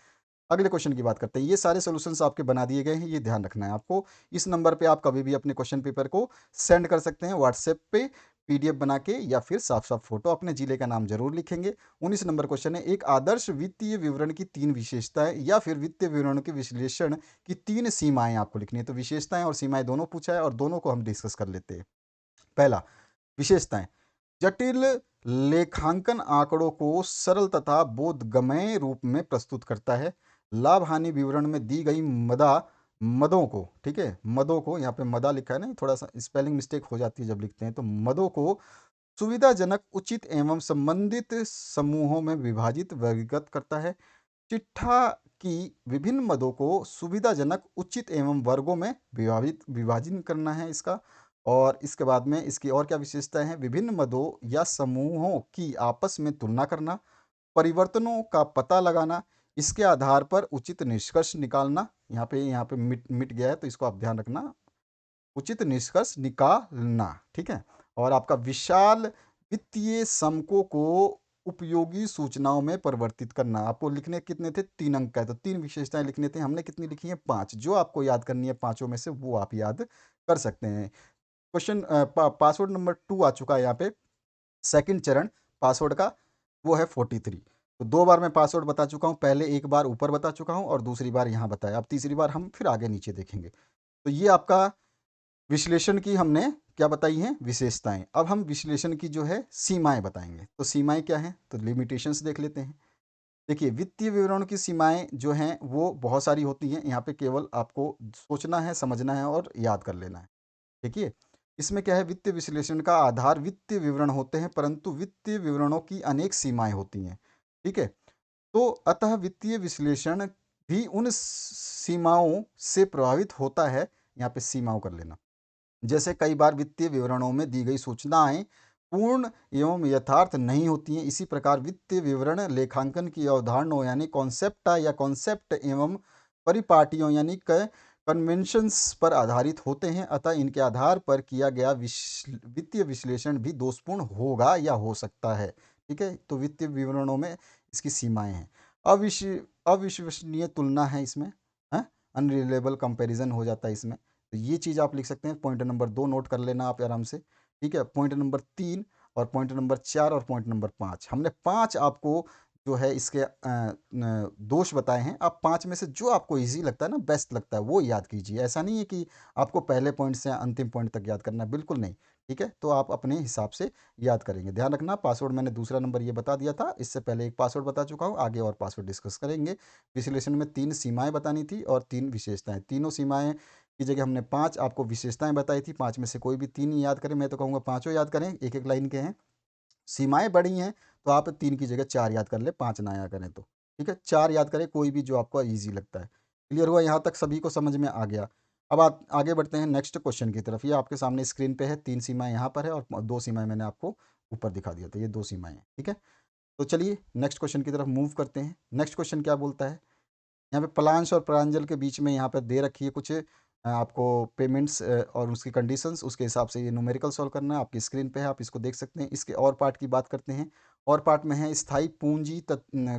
अगले क्वेश्चन की बात करते हैं। ये सारे सॉल्यूशंस आपके बना दिए गए हैं, ये ध्यान रखना है आपको। इस नंबर पे आप कभी भी अपने क्वेश्चन पेपर को सेंड कर सकते हैं व्हाट्सएप पे, पीडीएफ बना के, या फिर साफ साफ फोटो। अपने जिले का नाम जरूर लिखेंगे। 19 नंबर क्वेश्चन है, एक आदर्श वित्तीय विवरण की 3 विशेषताएं या फिर वित्तीय विवरण के विश्लेषण की 3 सीमाएं आपको लिखनी है। तो विशेषताएं और सीमाएं दोनों पूछा है और दोनों को हम डिस्कस कर लेते हैं। पहला, विशेषताएं। जटिल लेखांकन आंकड़ों को सरल तथा बोधगम्य रूप में प्रस्तुत करता है। लाभ हानि विवरण में दी गई मदों को, ठीक है, मदों को, यहाँ पे मदा लिखा है ना, थोड़ा सा स्पेलिंग मिस्टेक हो जाती है जब लिखते हैं, तो मदों को सुविधाजनक, उचित एवं संबंधित समूहों में विभाजित वर्गीकृत करता है। चिट्ठा की विभिन्न मदों को सुविधाजनक, उचित एवं वर्गों में विभाजन करना है इसका। और इसके बाद में इसकी और क्या विशेषताएं हैं, विभिन्न मदों या समूहों की आपस में तुलना करना, परिवर्तनों का पता लगाना, इसके आधार पर उचित निष्कर्ष निकालना। यहाँ पे मिट मिट गया है तो इसको आप ध्यान रखना, उचित निष्कर्ष निकालना। ठीक है, और आपका विशाल वित्तीय समकों को उपयोगी सूचनाओं में परिवर्तित करना। आपको लिखने कितने थे, 3 अंक का है, तो 3 विशेषताएं लिखने थे, हमने कितनी लिखी हैं, 5। जो आपको याद करनी है पांचों में से वो आप याद कर सकते हैं। क्वेश्चन पासवर्ड नंबर 2 आ चुका है यहाँ पे, सेकंड चरण पासवर्ड का, वो है 43। तो 2 बार मैं पासवर्ड बता चुका हूँ, पहले एक बार ऊपर बता चुका हूँ और दूसरी बार यहाँ बताया। अब तीसरी बार हम फिर आगे नीचे देखेंगे। तो ये आपका विश्लेषण की हमने क्या बताई हैं, विशेषताएं। अब हम विश्लेषण की जो है सीमाएं बताएंगे। तो सीमाएं क्या हैं, तो लिमिटेशंस देख लेते हैं। देखिए, वित्तीय विवरण की सीमाएं जो हैं वो बहुत सारी होती हैं, यहाँ पे केवल आपको सोचना है, समझना है और याद कर लेना है। देखिए, इसमें क्या है, वित्तीय विश्लेषण का आधार वित्तीय विवरण होते हैं, परंतु वित्तीय विवरणों की अनेक सीमाएं होती हैं। ठीक है, तो अतः वित्तीय विश्लेषण भी उन सीमाओं से प्रभावित होता है। यहाँ पे सीमाओं कर लेना, जैसे कई बार वित्तीय विवरणों में दी गई सूचनाएं पूर्ण एवं यथार्थ नहीं होती हैं। इसी प्रकार वित्तीय विवरण लेखांकन की अवधारणाओं यानी कॉन्सेप्ट एवं परिपाटियों यानी कन्वेंशंस पर आधारित होते हैं। अतः इनके आधार पर किया गया वित्तीय विश्लेषण भी दोषपूर्ण होगा या हो सकता है। ठीक है, तो वित्तीय विवरणों में इसकी सीमाएं हैं। अविश्वसनीय तुलना है इसमें, अनरिलेबल कंपैरिजन हो जाता है इसमें। तो ये चीज़ आप लिख सकते हैं। पॉइंट नंबर 2 नोट कर लेना आप आराम से। ठीक है, पॉइंट नंबर 3 और पॉइंट नंबर 4 और पॉइंट नंबर 5, हमने 5 आपको जो है इसके दोष बताए हैं। आप 5 में से जो आपको इजी लगता है ना, बेस्ट लगता है, वो याद कीजिए। ऐसा नहीं है कि आपको पहले पॉइंट से अंतिम पॉइंट तक याद करना है, बिल्कुल नहीं। ठीक है, तो आप अपने हिसाब से याद करेंगे। ध्यान रखना, पासवर्ड मैंने दूसरा नंबर ये बता दिया था, इससे पहले एक पासवर्ड बता चुका हूँ, आगे और पासवर्ड डिस्कस करेंगे। विश्लेषण में 3 सीमाएँ बतानी थी और 3 विशेषताएँ। तीनों सीमाएँ की जगह हमने 5 आपको विशेषताएँ बताई थी, 5 में से कोई भी 3 ही याद करें, मैं तो कहूँगा पाँचों याद करें, एक-एक लाइन के हैं। सीमाएँ बड़ी हैं, तो आप 3 की जगह 4 याद कर लें, 5 ना याद करें तो। ठीक है, 4 याद करें, कोई भी जो आपको ईज़ी लगता है। क्लियर हुआ यहाँ तक, सभी को समझ में आ गया। अब आप आगे बढ़ते हैं नेक्स्ट क्वेश्चन की तरफ। ये आपके सामने स्क्रीन पे है, 3 सीमाएँ यहाँ पर है और 2 सीमाएँ मैंने आपको ऊपर दिखा दिया था, ये 2 सीमाएँ हैं। ठीक है? तो चलिए नेक्स्ट क्वेश्चन की तरफ मूव करते हैं। नेक्स्ट क्वेश्चन क्या बोलता है? यहाँ पे प्लांस और प्रांजल के बीच में यहाँ पे दे रखी है कुछ आपको पेमेंट्स और उसकी कंडीशंस, उसके हिसाब से ये न्यूमेरिकल सॉल्व करना है। आपकी स्क्रीन पे है, आप इसको देख सकते हैं। इसके और पार्ट की बात करते हैं। और पार्ट में है स्थायी पूंजी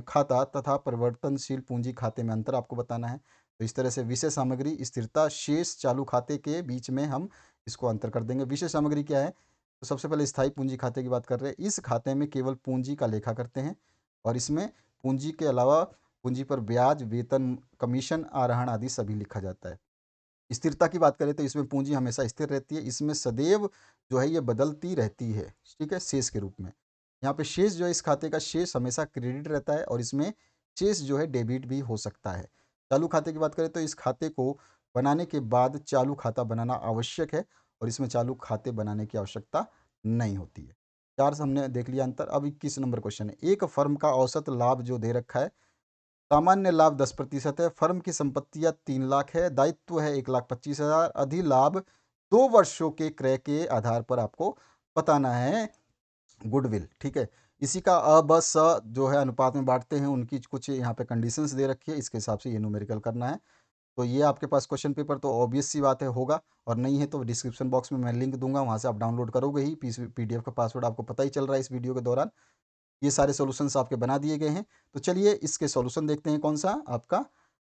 खाता तथा परिवर्तनशील पूंजी खाते में अंतर आपको बताना है। तो इस तरह से विषय सामग्री स्थिरता शेष चालू खाते के बीच में हम इसको अंतर कर देंगे। विषय सामग्री क्या है? तो सबसे पहले स्थायी पूंजी खाते की बात कर रहे हैं। इस खाते में केवल पूंजी का लेखा करते हैं और इसमें पूंजी के अलावा पूंजी पर ब्याज, वेतन, कमीशन, आहरण आदि सभी लिखा जाता है। स्थिरता की बात करें तो इसमें पूंजी हमेशा स्थिर रहती है, इसमें सदैव जो है ये बदलती रहती है, ठीक है, शेष के रूप में। यहाँ पे शेष जो है, इस खाते का शेष हमेशा क्रेडिट रहता है और इसमें शेष जो है डेबिट भी हो सकता है। चालू खाते की बात करें तो इस खाते को बनाने के बाद चालू खाता बनाना आवश्यक है और इसमें चालू खाते बनाने की आवश्यकता नहीं होती है। 4 से हमने देख लिया अंतर। अब 21 नंबर क्वेश्चन है। एक फर्म का औसत लाभ जो दे रखा है, सामान्य लाभ 10% है, फर्म की संपत्तियां 3 लाख है, दायित्व है 1,25,000, अधिलाभ 2 वर्षों के क्रय के आधार पर आपको बताना है गुडविल। ठीक है, इसी का अ ब स जो है अनुपात में बांटते हैं, उनकी कुछ यहाँ पे कंडीशंस दे रखी है, इसके हिसाब से ये न्यूमेरिकल करना है। तो ये आपके पास क्वेश्चन पेपर तो ऑब्वियस सी बात है होगा, और नहीं है तो डिस्क्रिप्शन बॉक्स में मैं लिंक दूंगा, वहाँ से आप डाउनलोड करोगे ही। पीडीएफ का पासवर्ड आपको पता ही चल रहा है इस वीडियो के दौरान। ये सारे सॉल्यूशंस आपके बना दिए गए हैं। तो चलिए इसके सॉल्यूशन देखते हैं, कौन सा आपका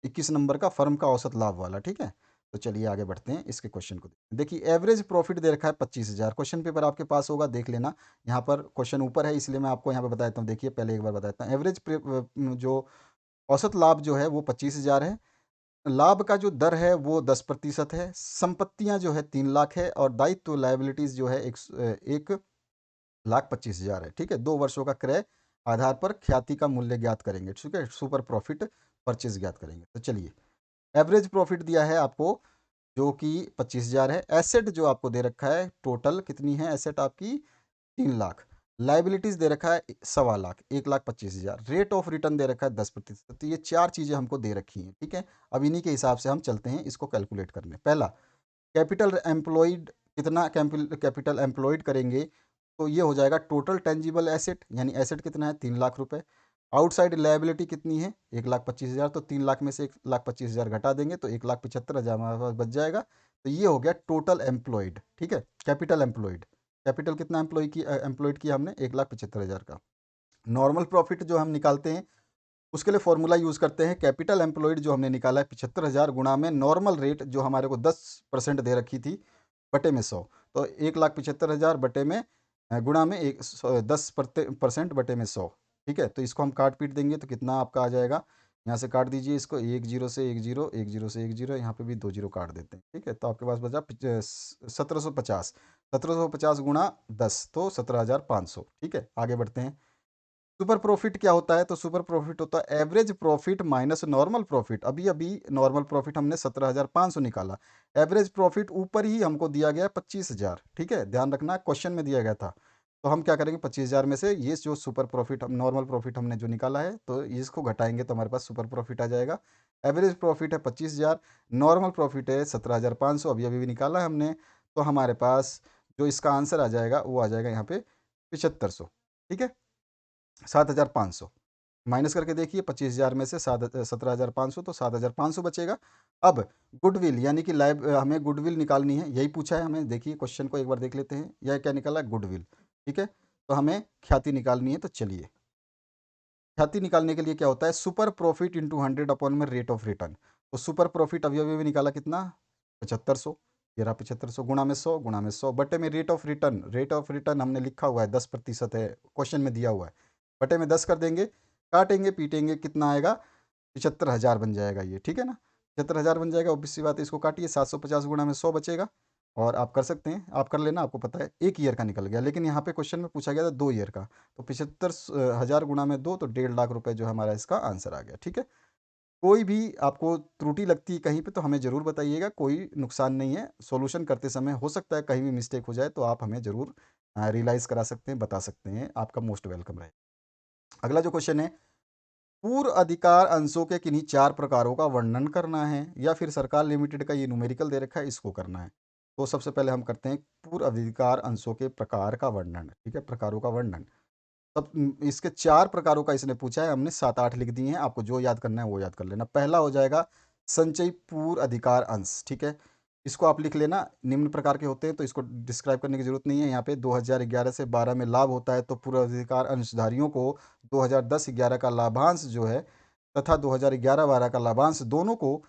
21 नंबर का फर्म का औसत लाभ वाला। ठीक है, तो चलिए आगे बढ़ते हैं, इसके क्वेश्चन को देखिए। एवरेज प्रॉफिट दे रखा है 25,000, क्वेश्चन पेपर आपके पास होगा, देख लेना। यहाँ पर क्वेश्चन ऊपर है इसलिए मैं आपको यहाँ पे बता देता हूँ। देखिए पहले एक बार बता देता हूँ। एवरेज जो औसत लाभ जो है वो 25,000 है। लाभ का जो दर है वो 10% है। संपत्तियां जो है 3 लाख है और दायित्व लाइबिलिटीज जो है 1,25,000 है। ठीक है, 2 वर्षों का क्रय आधार पर ख्याति का मूल्य ज्ञात करेंगे। ठीक है, सुपर प्रॉफिट परचेज ज्ञात करेंगे। तो चलिए, एवरेज प्रॉफिट दिया है आपको जो कि 25,000 है। एसेट जो आपको दे रखा है, टोटल कितनी है एसेट आपकी? 3 लाख। लाइबिलिटीज दे रखा है 1,25,000, 1,25,000। रेट ऑफ रिटर्न दे रखा है 10%। तो ये 4 चीज़ें हमको दे रखी हैं। ठीक है, अब इन्हीं के हिसाब से हम चलते हैं इसको कैलकुलेट करने। पहला, कैपिटल एम्प्लॉयड, कितना कैपिटल एम्प्लॉयड करेंगे तो ये हो जाएगा टोटल टेंजिबल एसेट, यानी एसेट कितना है? 3 लाख रुपए। आउटसाइड लायबिलिटी कितनी है? 1,25,000। तो 3 लाख में से 1,25,000 घटा देंगे तो 1,75,000 हमारे पास बच जाएगा। तो ये हो गया टोटल एम्प्लॉयड। ठीक है, कैपिटल एम्प्लॉयड। कैपिटल कितना एम्प्लॉयड किया हमने? 1,75,000 का। नॉर्मल प्रॉफिट जो हम निकालते हैं उसके लिए फॉर्मूला यूज़ करते हैं। कैपिटल एम्प्लॉयड जो हमने निकाला है 75,000 गुणा में नॉर्मल रेट जो हमारे को 10% दे रखी थी, बटे में 100। तो 1,75,000 बटे में गुणा में 10% बटे में 100। ठीक है, तो इसको हम काट पीट देंगे तो कितना आपका आ जाएगा? यहाँ से काट दीजिए इसको, 1 0 से 1 0, 1 0 से 1 0, यहाँ पे भी 2 0 काट देते हैं। ठीक है, तो आपके पास बचा 1750। 1750 गुणा 10 तो 17,500। ठीक है, आगे बढ़ते हैं। सुपर प्रॉफिट क्या होता है? तो सुपर प्रॉफिट होता है average profit minus normal profit. अभी अभी नॉर्मल प्रॉफिट हमने 17,500 निकाला, एवरेज प्रॉफिट ऊपर ही हमको दिया गया है 25,000। ठीक है, ध्यान रखना क्वेश्चन में दिया गया था। तो हम क्या करेंगे, 25,000 में से ये जो सुपर प्रॉफिट, हम नॉर्मल प्रॉफिट हमने जो निकाला है तो इसको घटाएंगे तो हमारे पास सुपर प्रॉफिट आ जाएगा। एवरेज प्रॉफिट है 25,000, नॉर्मल प्रॉफिट है 17,500, अभी अभी भी निकाला है हमने। तो हमारे पास जो इसका आंसर आ जाएगा वो आ जाएगा यहाँ पे 7500। ठीक है, 7,500 माइनस करके देखिए, 25,000 में से 17,500 तो 7,500 बचेगा। अब गुडविल यानी कि लाइव हमें गुडविल निकालनी है, यही पूछा है हमें। देखिए क्वेश्चन को एक बार देख लेते हैं, यह क्या निकाला? गुडविल। ठीक है, तो हमें ख्याति निकालनी है। तो चलिए, ख्याति निकालने के लिए क्या होता है? सुपर प्रॉफिट इंटू 100 अपॉन में रेट ऑफ रिटर्न। तो सुपर प्रॉफिट अभी अभी भी निकाला कितना? 7500। ये रहा 7500 गुणा में 100, गुणा में 100 बटे में rate of return. Rate of return हमने लिखा हुआ है 10% है, क्वेश्चन में दिया हुआ है। बटे में 10 कर देंगे, काटेंगे पीटेंगे, कितना आएगा? 75,000 बन जाएगा ये। ठीक है ना, 75,000 बन जाएगा। ऑब्वियस सी बात है, इसको काटिए, 750 गुणा में 100 बचेगा। और आप कर सकते हैं, आप कर लेना, आपको पता है 1 ईयर का निकल गया, लेकिन यहाँ पे क्वेश्चन में पूछा गया था 2 ईयर का, तो 75,000 गुणा में 2 तो 1.5 लाख रुपए जो है हमारा इसका आंसर आ गया। ठीक है, कोई भी आपको त्रुटि लगती है कहीं पे तो हमें ज़रूर बताइएगा, कोई नुकसान नहीं है। सॉल्यूशन करते समय हो सकता है कहीं भी मिस्टेक हो जाए तो आप हमें ज़रूर रियलाइज़ करा सकते हैं, बता सकते हैं, आपका मोस्ट वेलकम रहेगा। अगला जो क्वेश्चन है, पूर्व अधिकार अंशों के किन्हीं 4 प्रकारों का वर्णन करना है, या फिर सरकार लिमिटेड का ये न्यूमेरिकल दे रखा है, इसको करना है। तो सबसे पहले हम करते हैं पूर्व अधिकार अंशों के प्रकार का वर्णन। ठीक है, प्रकारों का वर्णन। तब इसके 4 प्रकारों का इसने पूछा है, हमने 7-8 लिख दिए हैं, आपको जो याद करना है वो याद कर लेना। पहला हो जाएगा संचयी पूर्व अधिकार अंश। ठीक है, इसको आप लिख लेना, निम्न प्रकार के होते हैं तो इसको डिस्क्राइब करने की जरूरत नहीं है। यहाँ पे 2011 से 12 में लाभ होता है तो पूर्व अधिकार अंशधारियों को 2010-11 का लाभांश जो है तथा 2011-12 का लाभांश दोनों को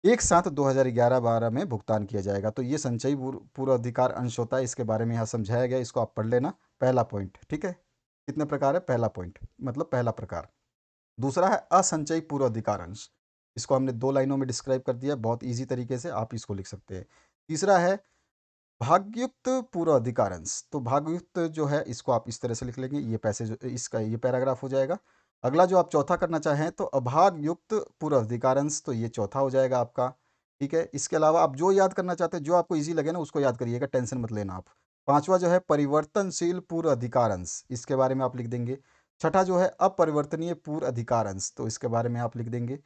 एक साथ 2011-12 में भुगतान किया जाएगा। तो ये संचयी पूर्व अधिकार अंश होता है, इसके बारे में यहाँ समझाया गया, इसको आप पढ़ लेना। पहला पॉइंट। ठीक है, कितने प्रकार है, पहला पॉइंट मतलब पहला प्रकार। दूसरा है असंचयी पूर्व अधिकार अंश, इसको हमने 2 लाइनों में डिस्क्राइब कर दिया, बहुत ईजी तरीके से आप इसको लिख सकते हैं। तीसरा है भागयुक्त पूर्व अधिकार अंश, तो भागयुक्त जो है इसको आप इस तरह से लिख लेंगे, ये पैसेज इसका ये पैराग्राफ हो जाएगा। अगला जो आप चौथा करना चाहें तो अभागयुक्त पूर्व अधिकार अंश, तो ये चौथा हो जाएगा आपका। ठीक है, इसके अलावा आप जो याद करना चाहते हैं, जो आपको इजी लगे ना उसको याद करिएगा, टेंशन मत लेना आप। पांचवा जो है परिवर्तनशील पूर्व अधिकार अंश, इसके बारे में आप लिख देंगे। छठा जो है अपरिवर्तनीय पूर्व अधिकार अंश, तो इसके बारे में आप लिख देंगे।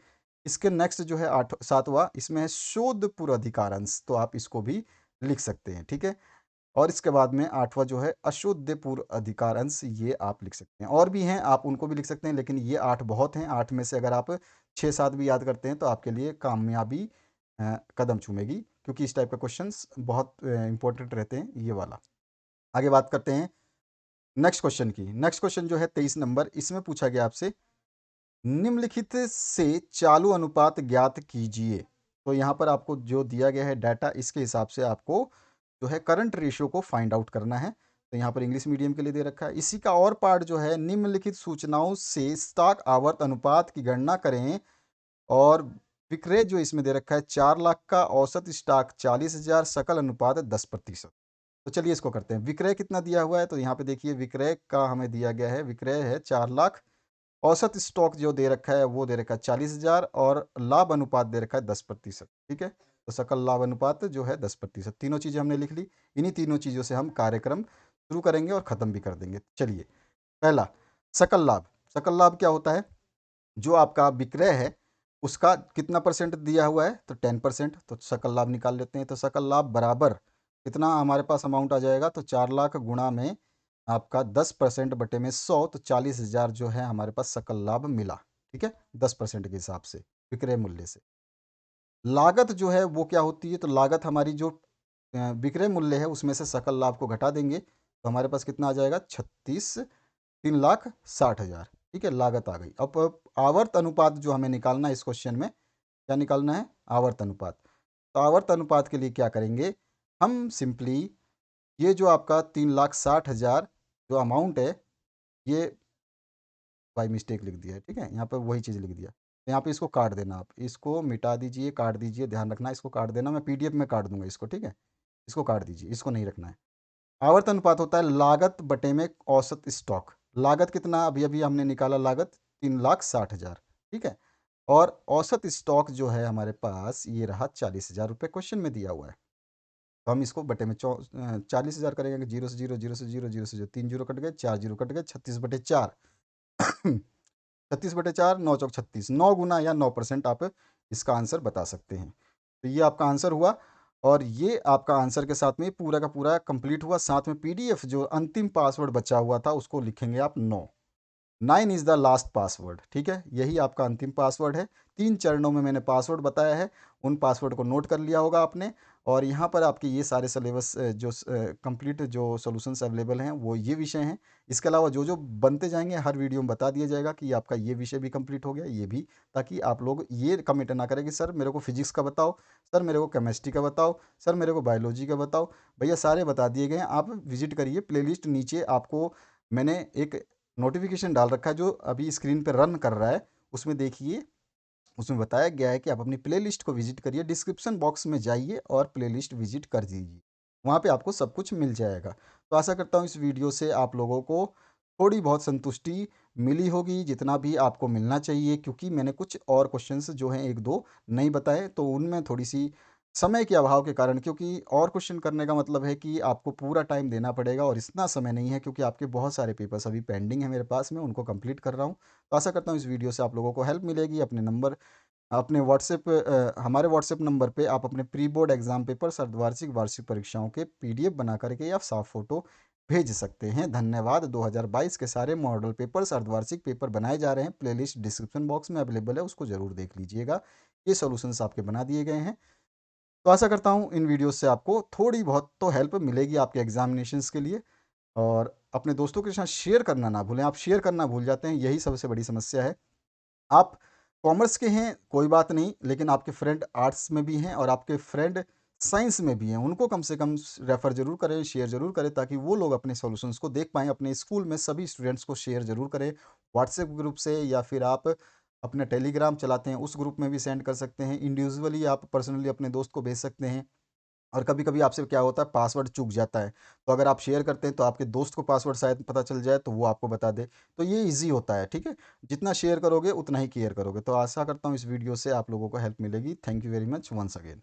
इसके नेक्स्ट जो है सातवां, इसमें है शोध पूर्व अधिकार अंश, तो आप इसको भी लिख सकते हैं। ठीक है, और इसके बाद में आठवां जो है अशुद्ध पूर्व अधिकार अंश, ये आप लिख सकते हैं। और भी हैं, आप उनको भी लिख सकते हैं, लेकिन ये 8 बहुत हैं। 8 में से अगर आप 6-7 भी याद करते हैं तो आपके लिए कामयाबी कदम चूमेगी, क्योंकि इस टाइप के क्वेश्चंस बहुत इंपॉर्टेंट रहते हैं, ये वाला। आगे बात करते हैं नेक्स्ट क्वेश्चन की। नेक्स्ट क्वेश्चन जो है 23 नंबर, इसमें पूछा गया आपसे निम्नलिखित से चालू अनुपात ज्ञात कीजिए। तो यहाँ पर आपको जो दिया गया है डाटा, इसके हिसाब से आपको जो है करंट रेशियो को फाइंड आउट करना है। तो यहाँ पर इंग्लिश मीडियम के लिए दे रखा है। इसी का और पार्ट जो है, निम्नलिखित सूचनाओं से स्टॉक आवर्त अनुपात की गणना करें, और विक्रय जो इसमें दे रखा है 4 लाख का, औसत स्टॉक 40,000, सकल अनुपात 10%। तो चलिए इसको करते हैं। विक्रय कितना दिया हुआ है, तो यहाँ पे देखिए विक्रय का हमें दिया गया है, विक्रय है 4 लाख, औसत स्टॉक जो दे रखा है वो दे रखा है 40,000, और लाभ अनुपात दे रखा है 10%। ठीक है, तो सकल लाभ अनुपात जो है 10%। तीनों चीज़ें हमने लिख ली। इन्हीं तीनों चीज़ों से हम कार्यक्रम शुरू करेंगे और ख़त्म भी कर देंगे। चलिए, पहला सकल लाभ। सकल लाभ क्या होता है, जो आपका विक्रय है उसका कितना परसेंट दिया हुआ है, तो 10%, तो सकल लाभ निकाल लेते हैं। तो सकल लाभ बराबर कितना हमारे पास अमाउंट आ जाएगा, तो 4 लाख गुणा में आपका 10% बटे में 100, तो 40,000 जो है हमारे पास सकल लाभ मिला। ठीक है, 10% के हिसाब से विक्रय मूल्य से। लागत जो है वो क्या होती है, तो लागत हमारी जो विक्रय मूल्य है उसमें से सकल लाभ को घटा देंगे, तो हमारे पास कितना आ जाएगा, 3,60,000। ठीक है, लागत आ गई। अब आवर्त अनुपात जो हमें निकालना है इस क्वेश्चन में, क्या निकालना है, आवर्त अनुपात। तो आवर्त अनुपात के लिए क्या करेंगे, हम सिंपली ये जो आपका 3,60,000 जो अमाउंट है, ये बाई मिस्टेक लिख दिया है। ठीक है, यहाँ पर वही चीज़ लिख दिया, तो यहाँ पे इसको काट देना, आप इसको मिटा दीजिए, काट दीजिए, ध्यान रखना इसको काट देना, मैं पीडीएफ में काट दूंगा इसको। ठीक है, इसको काट दीजिए, इसको नहीं रखना है। आवर्त अनुपात होता है लागत बटे में औसत स्टॉक। लागत कितना, अभी अभी हमने निकाला, लागत 3,60,000। ठीक है, और औसत स्टॉक जो है हमारे पास ये रहा 40,000 रुपये, क्वेश्चन में दिया हुआ है। तो हम इसको बटे में 40,000 करेंगे, जीरो से जीरो, जीरो से जीरो, जीरो से जीरो, 3 जीरो कट गए, 4 जीरो कट गए, 36/4। 36/4, 9 चौक 36, 9 गुना या 9% आप इसका आंसर बता सकते हैं। तो ये आपका आंसर हुआ, और ये आपका आंसर के साथ में पूरा का पूरा कंप्लीट हुआ। साथ में पीडीएफ जो अंतिम पासवर्ड बचा हुआ था उसको लिखेंगे आप 9 इज़ द लास्ट पासवर्ड। ठीक है, यही आपका अंतिम पासवर्ड है। 3 चरणों में मैंने पासवर्ड बताया है, उन पासवर्ड को नोट कर लिया होगा आपने। और यहाँ पर आपके ये सारे सिलेबस जो कंप्लीट जो सॉल्यूशंस अवेलेबल हैं वो ये विषय हैं। इसके अलावा जो जो बनते जाएंगे हर वीडियो में बता दिया जाएगा कि आपका ये विषय भी कंप्लीट हो गया, ये भी, ताकि आप लोग ये कमेंट ना करें कि सर मेरे को फिजिक्स का बताओ, सर मेरे को केमिस्ट्री का बताओ, सर मेरे को बायोलॉजी का बताओ। भैया सारे बता दिए गए हैं, आप विजिट करिए प्लेलिस्ट, नीचे आपको मैंने एक नोटिफिकेशन डाल रखा है जो अभी स्क्रीन पर रन कर रहा है, उसमें देखिए उसमें बताया गया है कि आप अपनी प्लेलिस्ट को विज़िट करिए, डिस्क्रिप्शन बॉक्स में जाइए और प्लेलिस्ट विज़िट कर दीजिए। वहाँ पे आपको सब कुछ मिल जाएगा। तो आशा करता हूँ इस वीडियो से आप लोगों को थोड़ी बहुत संतुष्टि मिली होगी, जितना भी आपको मिलना चाहिए, क्योंकि मैंने कुछ और क्वेश्चंस जो हैं 1-2 नहीं बताए, तो उनमें थोड़ी-सी समय के अभाव के कारण, क्योंकि और क्वेश्चन करने का मतलब है कि आपको पूरा टाइम देना पड़ेगा और इतना समय नहीं है, क्योंकि आपके बहुत सारे पेपर्स अभी पेंडिंग हैं मेरे पास में, उनको कंप्लीट कर रहा हूँ। तो आशा करता हूँ इस वीडियो से आप लोगों को हेल्प मिलेगी। अपने व्हाट्सएप हमारे व्हाट्सएप नंबर पे आप अपने प्री बोर्ड एग्जाम पेपर्स, अर्धवार्षिक, वार्षिक परीक्षाओं के पीडीएफ बना करके या साफ फोटो भेज सकते हैं। धन्यवाद। 2022 के सारे मॉडल पेपर्स, अर्धवार्षिक पेपर बनाए जा रहे हैं। प्लेलिस्ट डिस्क्रिप्शन बॉक्स में अवेलेबल है, उसको ज़रूर देख लीजिएगा। ये सॉल्यूशंस आपके बना दिए गए हैं। तो आशा करता हूँ इन वीडियोस से आपको थोड़ी बहुत तो हेल्प मिलेगी आपके एग्जामिनेशंस के लिए। और अपने दोस्तों के साथ शेयर करना ना भूलें। आप शेयर करना भूल जाते हैं, यही सबसे बड़ी समस्या है। आप कॉमर्स के हैं कोई बात नहीं, लेकिन आपके फ्रेंड आर्ट्स में भी हैं और आपके फ्रेंड साइंस में भी हैं, उनको कम से कम रेफ़र ज़रूर करें, शेयर ज़रूर करें, ताकि वो लोग अपने सॉल्यूशंस को देख पाएँ। अपने स्कूल में सभी स्टूडेंट्स को शेयर ज़रूर करें, व्हाट्सएप ग्रुप से, या फिर आप अपना टेलीग्राम चलाते हैं उस ग्रुप में भी सेंड कर सकते हैं। इंडिविजुअली आप पर्सनली अपने दोस्त को भेज सकते हैं। और कभी-कभी आपसे क्या होता है, पासवर्ड चूक जाता है, तो अगर आप शेयर करते हैं तो आपके दोस्त को पासवर्ड शायद पता चल जाए, तो वो आपको बता दे। तो ये ईज़ी होता है, ठीक है? जितना शेयर करोगे उतना ही केयर करोगे। तो आशा करता हूँ इस वीडियो से आप लोगों को हेल्प मिलेगी। Thank you very much once again.